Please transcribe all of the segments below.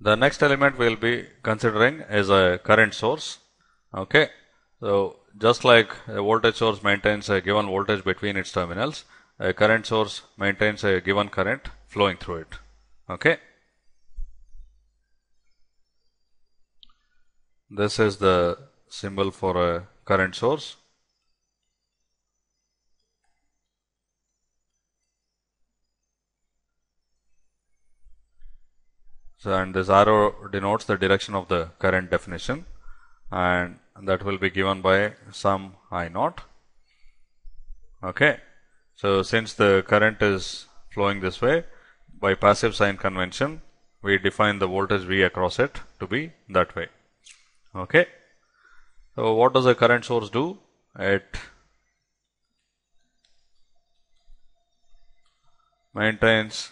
The next element we'll be considering is a current source. Okay, so just like a voltage source maintains a given voltage between its terminals, a current source maintains a given current flowing through it. Okay, this is the symbol for a current source. So, and this arrow denotes the direction of the current definition, and that will be given by some I naught. Okay, so since the current is flowing this way, by passive sign convention, we define the voltage V across it to be that way. Okay, so what does a current source do? It maintains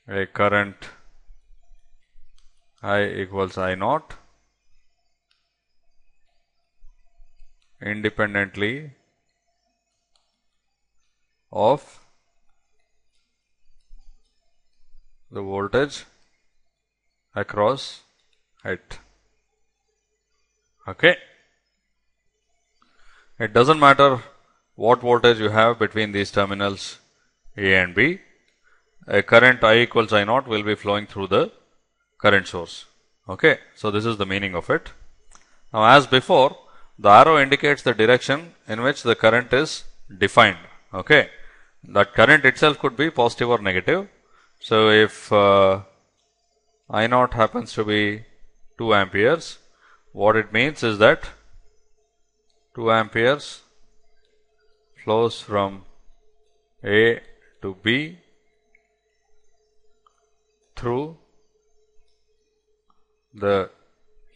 a current I equals I naught independently of the voltage across it. Okay, it doesn't matter what voltage you have between these terminals A and B, a current I equals I naught will be flowing through the current source. Okay, so this is the meaning of it. Now, as before, the arrow indicates the direction in which the current is defined. Okay, that current itself could be positive or negative. So, if I naught happens to be 2 amperes, what it means is that 2 amperes flows from A to B through the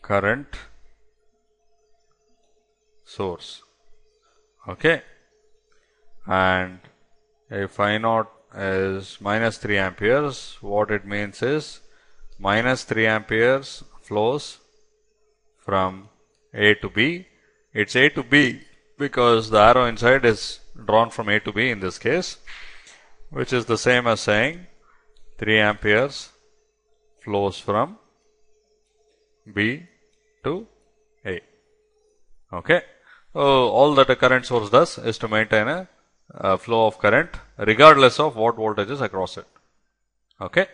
current source. Okay, and if I naught is minus 3 amperes, what it means is minus 3 amperes flows from A to B. It's A to B because the arrow inside is drawn from A to B in this case, which is the same as saying 3 amperes flows from B to A. Okay, so all that a current source does is to maintain a flow of current regardless of what voltage is across it. Okay.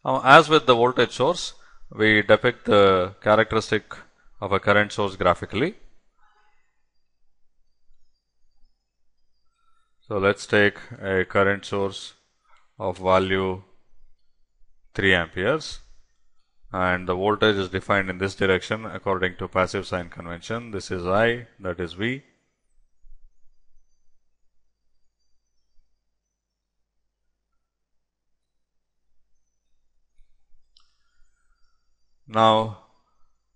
Now, as with the voltage source, we depict the characteristic of a current source graphically. So, let's take a current source of value 3 amperes, and the voltage is defined in this direction according to passive sign convention. This is I, that is V. Now,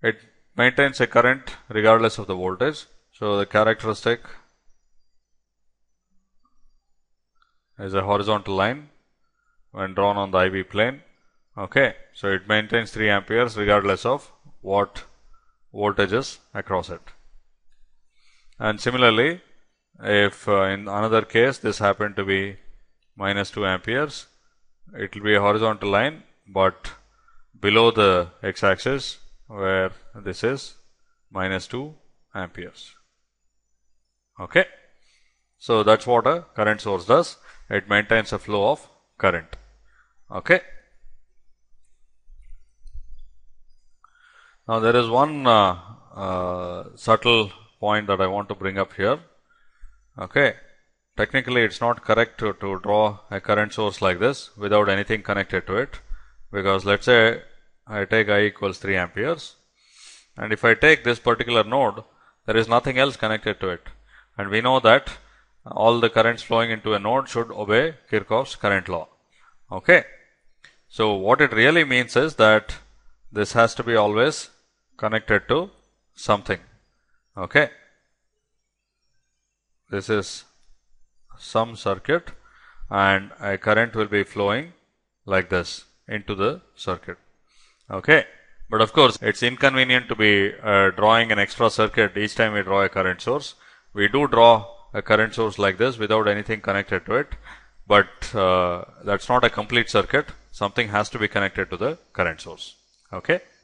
it maintains a current regardless of the voltage. So, the characteristic is a horizontal line when drawn on the IV plane. Okay, so it maintains 3 amperes regardless of what voltage is across it. And similarly, if in another case this happened to be minus 2 amperes, it will be a horizontal line, but below the x-axis where this is minus 2 amperes. Okay, so that's what a current source does. It maintains a flow of current. Okay. Now, there is one subtle point that I want to bring up here. Okay, technically it's not correct to draw a current source like this without anything connected to it, because let's say I take I equals 3 amperes, and if I take this particular node, there is nothing else connected to it, and we know that all the currents flowing into a node should obey Kirchhoff's current law. Okay, so what it really means is that this has to be always connected to something. Okay, this is some circuit and a current will be flowing like this into the circuit. Okay, but of course it's inconvenient to be drawing an extra circuit each time we draw a current source. We do draw a current source like this without anything connected to it, but that's not a complete circuit. Something has to be connected to the current source. Okay.